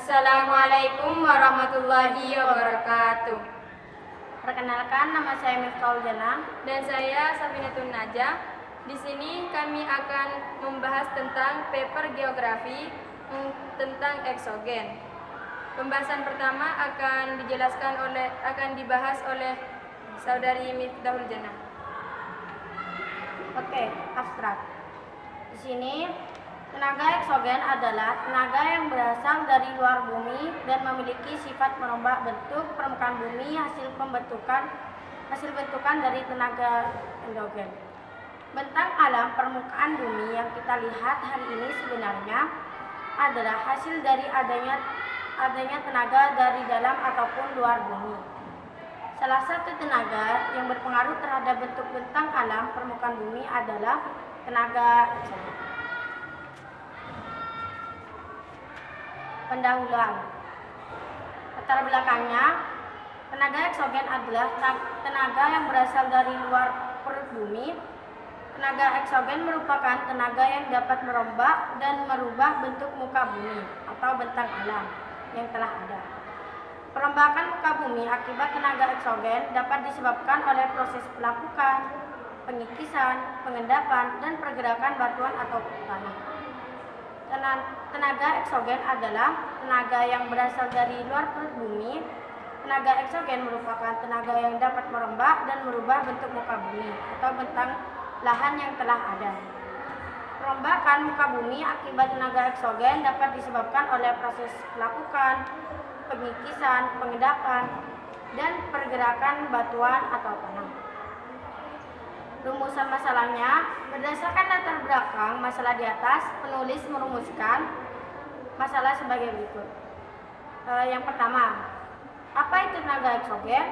Assalamualaikum warahmatullahi wabarakatuh. Perkenalkan, nama saya Miftahul Jannah Dan saya Safinatun Najah. Di sini kami akan membahas tentang paper geografi tentang eksogen. Pembahasan pertama akan dibahas oleh Saudari Miftahul Jannah. Oke, abstrak. Di sini tenaga eksogen adalah tenaga yang berasal dari luar bumi dan memiliki sifat merubah bentuk permukaan bumi hasil bentukan dari tenaga endogen. Bentang alam permukaan bumi yang kita lihat hari ini sebenarnya adalah hasil dari adanya tenaga dari dalam ataupun luar bumi. Salah satu tenaga yang berpengaruh terhadap bentuk bentang alam permukaan bumi adalah tenaga eksogen. Pendahuluan. Latar belakangnya, tenaga eksogen adalah tenaga yang berasal dari luar perut bumi. Tenaga eksogen merupakan tenaga yang dapat merombak dan merubah bentuk muka bumi atau bentang alam yang telah ada. Perombakan muka bumi akibat tenaga eksogen dapat disebabkan oleh proses pelapukan, pengikisan, pengendapan, dan pergerakan batuan atau tanah. Tenaga eksogen adalah tenaga yang berasal dari luar perut bumi. Tenaga eksogen merupakan tenaga yang dapat merombak dan merubah bentuk muka bumi atau bentang lahan yang telah ada. Perombakan muka bumi akibat tenaga eksogen dapat disebabkan oleh proses pelapukan, pengikisan, pengendapan, dan pergerakan batuan atau tanah. Rumusan masalahnya, berdasarkan latar belakang masalah di atas, penulis merumuskan masalah sebagai berikut. Yang pertama, apa itu tenaga eksogen?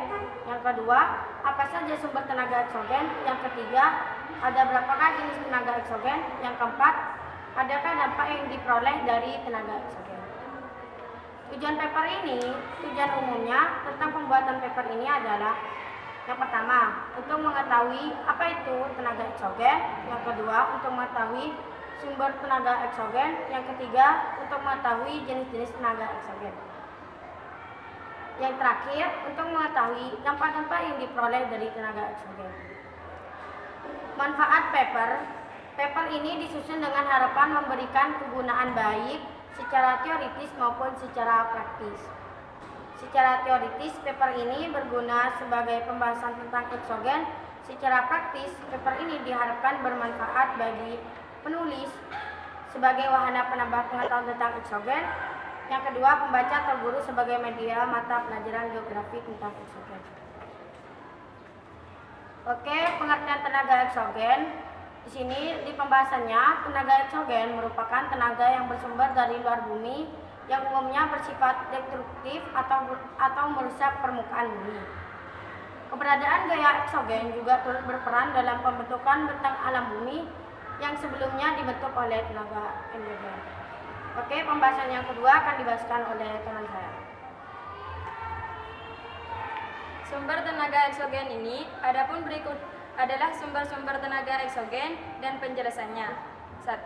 Yang kedua, apa saja sumber tenaga eksogen? Yang ketiga, ada berapakah jenis tenaga eksogen? Yang keempat, adakah dampak yang diperoleh dari tenaga eksogen? Tujuan umumnya tentang pembuatan paper ini adalah: yang pertama, untuk mengetahui apa itu tenaga eksogen. Yang kedua, untuk mengetahui sumber tenaga eksogen. Yang ketiga, untuk mengetahui jenis-jenis tenaga eksogen. Yang terakhir, untuk mengetahui dampak-dampak yang diperoleh dari tenaga eksogen. Manfaat paper. Paper ini disusun dengan harapan memberikan kegunaan baik secara teoritis maupun secara praktis. Secara teoritis, paper ini berguna sebagai pembahasan tentang eksogen. Secara praktis, paper ini diharapkan bermanfaat bagi penulis sebagai wahana penambah pengetahuan tentang eksogen. Yang kedua, pembaca terguru sebagai media mata pelajaran geografi tentang eksogen. Oke, pengertian tenaga eksogen. Di sini di pembahasannya, tenaga eksogen merupakan tenaga yang bersumber dari luar bumi yang umumnya bersifat destruktif atau merusak permukaan bumi. Keberadaan gaya eksogen juga turut berperan dalam pembentukan bentang alam bumi yang sebelumnya dibentuk oleh tenaga endogen. Oke, pembahasan yang kedua akan dibahaskan oleh teman saya. Sumber tenaga eksogen ini adapun berikut adalah sumber-sumber tenaga eksogen dan penjelasannya. 1.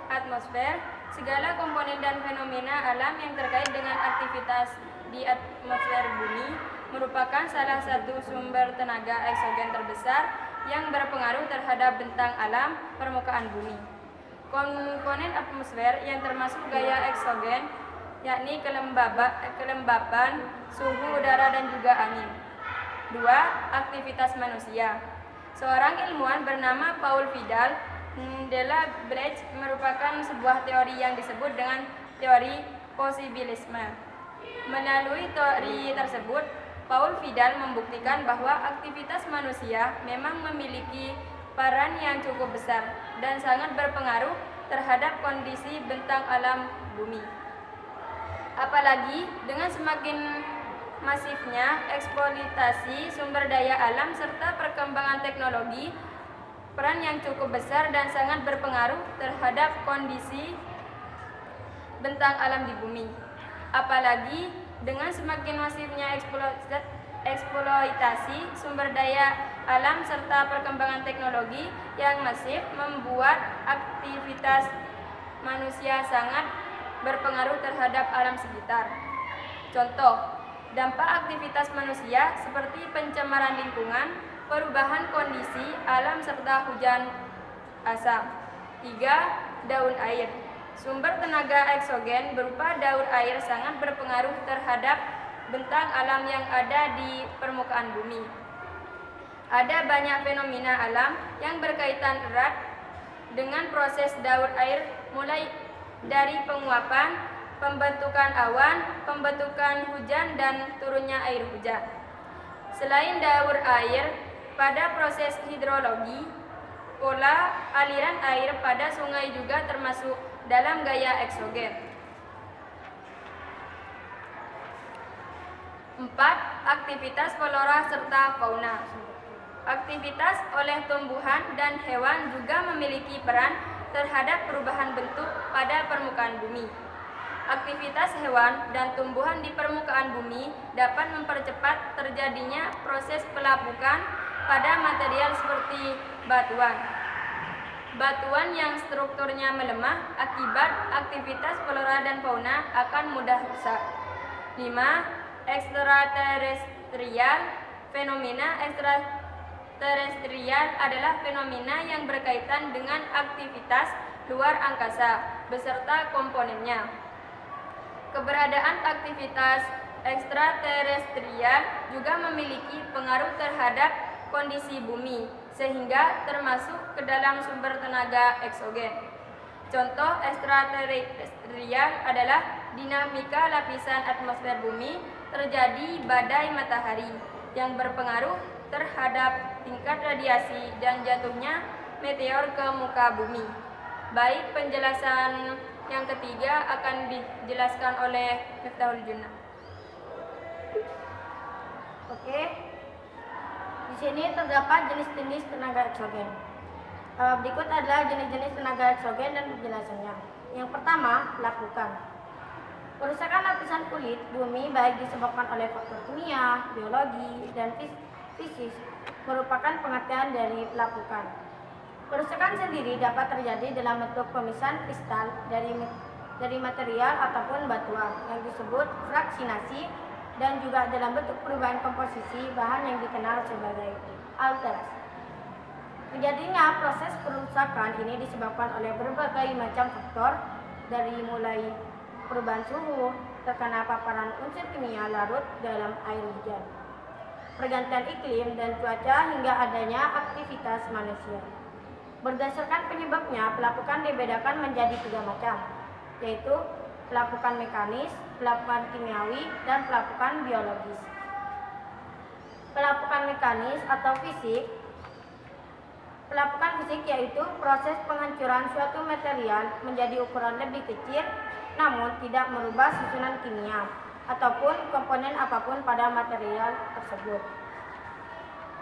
Atmosfer. Segala komponen dan fenomena alam yang terkait dengan aktivitas di atmosfer bumi merupakan salah satu sumber tenaga eksogen terbesar yang berpengaruh terhadap bentang alam permukaan bumi. Komponen atmosfer yang termasuk gaya eksogen yakni kelembapan, suhu udara dan juga angin. 2. Aktivitas manusia. Seorang ilmuwan bernama Paul Vidal de la Brèche merupakan sebuah teori yang disebut dengan teori posibilisme. Melalui teori tersebut, Paul Vidal membuktikan bahwa aktivitas manusia memang memiliki peran yang cukup besar dan sangat berpengaruh terhadap kondisi bentang alam bumi. Apalagi dengan semakin masifnya eksploitasi sumber daya alam serta perkembangan teknologi, peran yang cukup besar dan sangat berpengaruh terhadap kondisi bentang alam di bumi. Apalagi dengan semakin masifnya eksploitasi sumber daya alam serta perkembangan teknologi yang masif membuat aktivitas manusia sangat berpengaruh terhadap alam sekitar. Contoh, dampak aktivitas manusia seperti pencemaran lingkungan, perubahan kondisi alam serta hujan asam. 3. Daun air. Sumber tenaga eksogen berupa daun air sangat berpengaruh terhadap bentang alam yang ada di permukaan bumi. Ada banyak fenomena alam yang berkaitan erat dengan proses daur air, mulai dari penguapan, pembentukan awan, pembentukan hujan, dan turunnya air hujan. Selain daur air, pada proses hidrologi, pola aliran air pada sungai juga termasuk dalam gaya eksogen. 4. Aktivitas flora serta fauna. Aktivitas oleh tumbuhan dan hewan juga memiliki peran terhadap perubahan bentuk pada permukaan bumi. Aktivitas hewan dan tumbuhan di permukaan bumi dapat mempercepat terjadinya proses pelapukan pada material seperti batuan. Batuan yang strukturnya melemah akibat aktivitas flora dan fauna akan mudah rusak. 5. Ekstraterestrial. Fenomena ekstraterestrial adalah fenomena yang berkaitan dengan aktivitas luar angkasa beserta komponennya. Keberadaan aktivitas ekstraterestrial juga memiliki pengaruh terhadap kondisi bumi, sehingga termasuk ke dalam sumber tenaga eksogen. Contoh ekstraterestrial adalah dinamika lapisan atmosfer bumi, terjadi badai matahari yang berpengaruh terhadap tingkat radiasi dan jatuhnya meteor ke muka bumi. Baik, penjelasan yang ketiga akan dijelaskan oleh Miftahul Junna. Oke. Di sini terdapat jenis-jenis tenaga eksogen. Berikut adalah jenis-jenis tenaga eksogen dan penjelasannya. Yang pertama, pelapukan. Kerusakan lapisan kulit bumi baik disebabkan oleh faktor kimia, biologi, dan fisik merupakan pengertian dari pelapukan. Kerusakan sendiri dapat terjadi dalam bentuk pemisahan kristal dari material ataupun batuan yang disebut fraksinasi, dan juga dalam bentuk perubahan komposisi bahan yang dikenal sebagai alterasi. Terjadinya proses perusakan ini disebabkan oleh berbagai macam faktor, dari mulai perubahan suhu, terkena paparan unsur kimia larut dalam air hujan, pergantian iklim dan cuaca, hingga adanya aktivitas manusia. Berdasarkan penyebabnya, pelapukan dibedakan menjadi 3 macam, yaitu pelapukan mekanis, pelapukan kimiawi, dan pelapukan biologis. Pelapukan mekanis atau fisik. Pelapukan fisik yaitu proses penghancuran suatu material menjadi ukuran lebih kecil, namun tidak merubah susunan kimia ataupun komponen apapun pada material tersebut.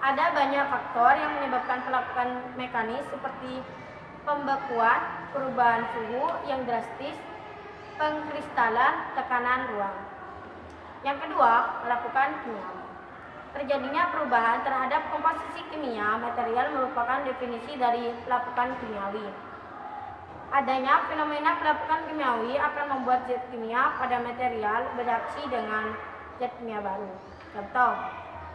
Ada banyak faktor yang menyebabkan pelapukan mekanis seperti pembekuan, perubahan suhu yang drastis, pengkristalan, tekanan ruang. Yang kedua, pelapukan kimiawi. Terjadinya perubahan terhadap komposisi kimia material merupakan definisi dari pelapukan kimiawi. Adanya fenomena pelapukan kimiawi akan membuat zat kimia pada material bereaksi dengan zat kimia baru. Contoh,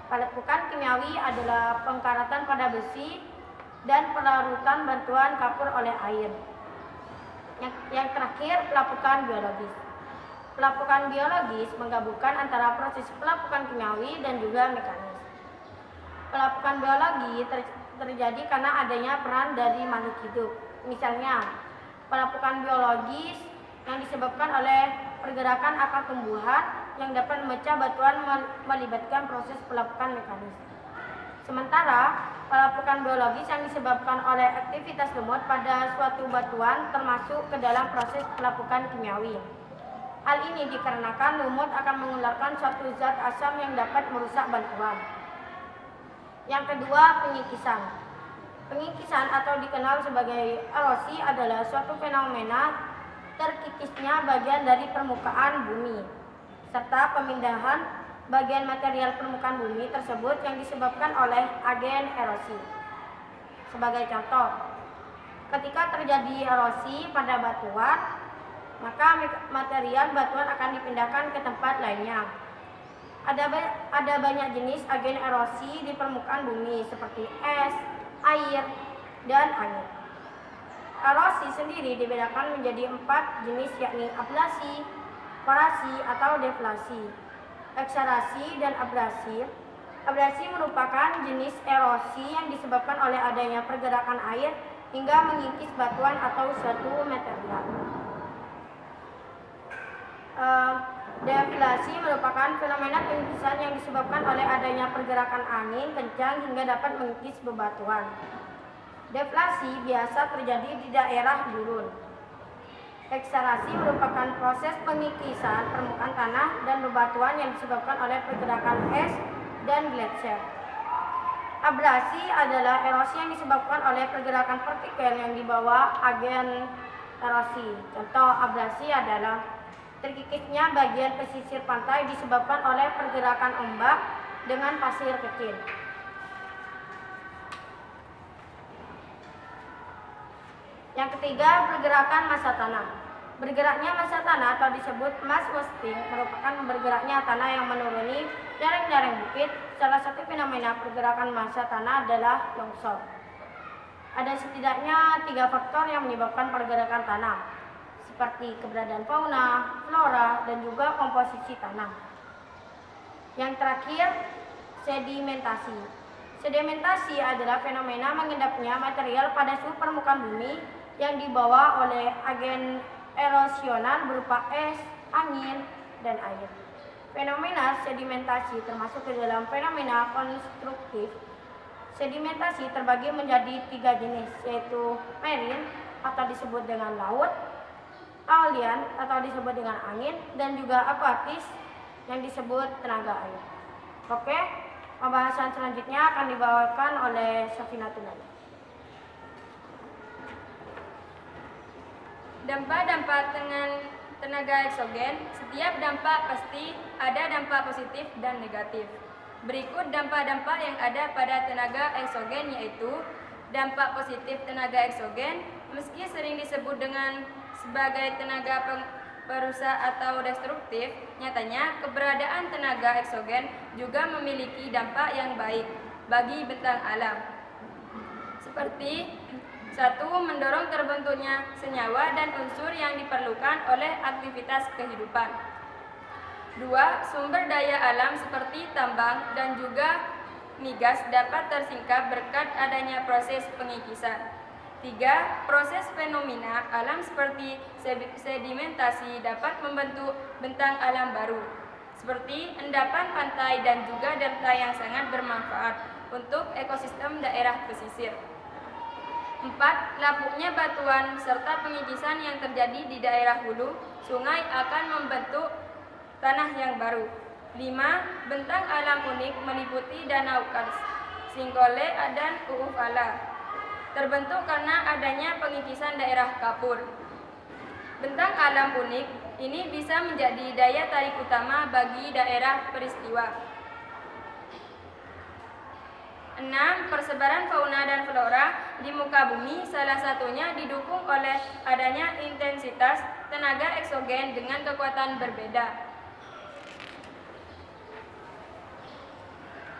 pelapukan kimiawi adalah pengkaratan pada besi dan pelarutan bantuan kapur oleh air. Yang terakhir, pelapukan biologis. Pelapukan biologis menggabungkan antara proses pelapukan kimiawi dan juga mekanis. Pelapukan biologi terjadi karena adanya peran dari makhluk hidup. Misalnya, pelapukan biologis yang disebabkan oleh pergerakan akar tumbuhan yang dapat memecah batuan melibatkan proses pelapukan mekanis. Sementara, pelapukan biologis yang disebabkan oleh aktivitas lumut pada suatu batuan termasuk ke dalam proses pelapukan kimiawi. Hal ini dikarenakan lumut akan mengeluarkan suatu zat asam yang dapat merusak batuan. Yang kedua, pengikisan. Pengikisan atau dikenal sebagai erosi adalah suatu fenomena terkikisnya bagian dari permukaan bumi, serta pemindahan bagian material permukaan bumi tersebut yang disebabkan oleh agen erosi. Sebagai contoh, ketika terjadi erosi pada batuan, maka material batuan akan dipindahkan ke tempat lainnya. Ada banyak jenis agen erosi di permukaan bumi seperti es, air, dan angin. Erosi sendiri dibedakan menjadi 4 jenis, yakni ablasi, korasi atau deflasi, ekserasi, dan abrasi. Abrasi merupakan jenis erosi yang disebabkan oleh adanya pergerakan air hingga mengikis batuan atau suatu material. Deflasi merupakan fenomena pengikisan yang disebabkan oleh adanya pergerakan angin kencang hingga dapat mengikis bebatuan. Deflasi biasa terjadi di daerah gurun. Ekserasi merupakan proses pengikisan permukaan tanah dan bebatuan yang disebabkan oleh pergerakan es dan gletser. Abrasi adalah erosi yang disebabkan oleh pergerakan partikel yang dibawa agen erosi. Contoh abrasi adalah terkikisnya bagian pesisir pantai disebabkan oleh pergerakan ombak dengan pasir kecil. Yang ketiga, pergerakan massa tanah. Bergeraknya massa tanah atau disebut mass wasting merupakan bergeraknya tanah yang menuruni lereng-lereng bukit. Salah satu fenomena pergerakan massa tanah adalah longsor. Ada setidaknya 3 faktor yang menyebabkan pergerakan tanah, seperti keberadaan fauna, flora, dan juga komposisi tanah. Yang terakhir, sedimentasi. Sedimentasi adalah fenomena mengendapnya material pada suhu permukaan bumi yang dibawa oleh agen erosional berupa es, angin, dan air. Fenomena sedimentasi termasuk ke dalam fenomena konstruktif. Sedimentasi terbagi menjadi 3 jenis, yaitu marine atau disebut dengan laut, aeolian atau disebut dengan angin, dan juga aquatis yang disebut tenaga air. Oke, pembahasan selanjutnya akan dibawakan oleh Safinatul Naya. Dampak-dampak dengan tenaga eksogen. Setiap dampak pasti ada dampak positif dan negatif. Berikut dampak-dampak yang ada pada tenaga eksogen, yaitu dampak positif tenaga eksogen. Meski sering disebut dengan sebagai tenaga perusak atau destruktif, nyatanya keberadaan tenaga eksogen juga memiliki dampak yang baik bagi bentang alam. Seperti 1. Mendorong terbentuknya senyawa dan unsur yang diperlukan oleh aktivitas kehidupan. 2. Sumber daya alam seperti tambang dan juga migas dapat tersingkap berkat adanya proses pengikisan. 3. Proses fenomena alam seperti sedimentasi dapat membentuk bentang alam baru, seperti endapan pantai dan juga delta yang sangat bermanfaat untuk ekosistem daerah pesisir. 4. Lapuknya batuan serta pengikisan yang terjadi di daerah hulu sungai akan membentuk tanah yang baru. 5. Bentang alam unik meliputi danau Kars, Singkole, dan Uufala, terbentuk karena adanya pengikisan daerah kapur. Bentang alam unik ini bisa menjadi daya tarik utama bagi daerah peristiwa. 6. Persebaran fauna dan flora di muka bumi salah satunya didukung oleh adanya intensitas tenaga eksogen dengan kekuatan berbeda.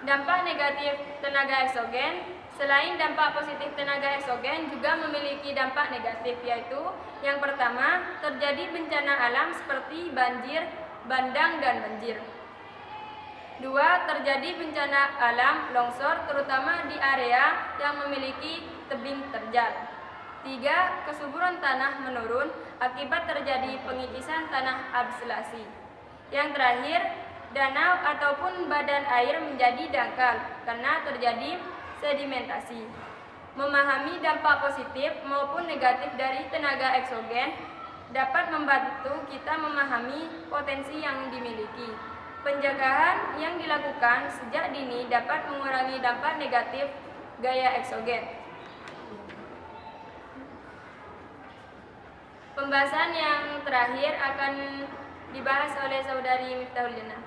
Dampak negatif tenaga eksogen. Selain dampak positif tenaga eksogen juga memiliki dampak negatif, yaitu yang pertama, terjadi bencana alam seperti banjir, bandang, dan banjir. 2. Terjadi bencana alam longsor terutama di area yang memiliki tebing terjal. 3. Kesuburan tanah menurun akibat terjadi pengikisan tanah abslasi. Yang terakhir, danau ataupun badan air menjadi dangkal karena terjadi sedimentasi. Memahami dampak positif maupun negatif dari tenaga eksogen dapat membantu kita memahami potensi yang dimiliki. Penjagaan yang dilakukan sejak dini dapat mengurangi dampak negatif gaya eksogen. Pembahasan yang terakhir akan dibahas oleh Saudari Miftahul Jannah.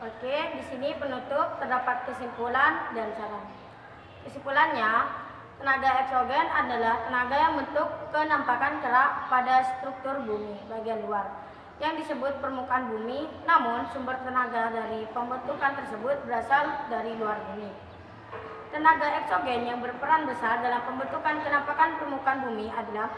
Oke, di sini penutup terdapat kesimpulan dan saran. Kesimpulannya, Tenaga eksogen adalah tenaga yang bentuk kenampakan kerak pada struktur bumi bagian luar yang disebut permukaan bumi, namun sumber tenaga dari pembentukan tersebut berasal dari luar bumi. Tenaga eksogen yang berperan besar dalam pembentukan kenampakan permukaan bumi adalah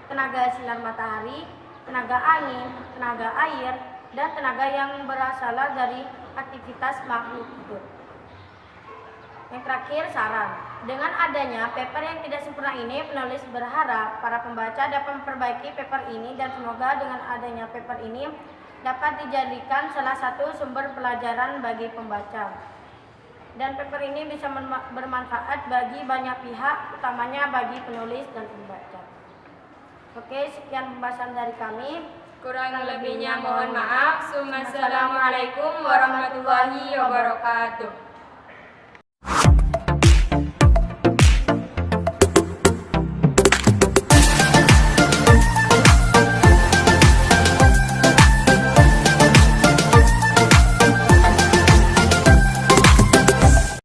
tenaga sinar matahari, tenaga angin, tenaga air, dan tenaga yang berasal dari aktivitas makhluk hidup. Yang terakhir, saran. Dengan adanya paper yang tidak sempurna ini, penulis berharap para pembaca dapat memperbaiki paper ini dan semoga dengan adanya paper ini dapat dijadikan salah satu sumber pelajaran bagi pembaca. Dan paper ini bisa bermanfaat bagi banyak pihak, utamanya bagi penulis dan pembaca. Oke, sekian pembahasan dari kami. Kurang lebihnya mohon maaf. Assalamualaikum warahmatullahi wabarakatuh.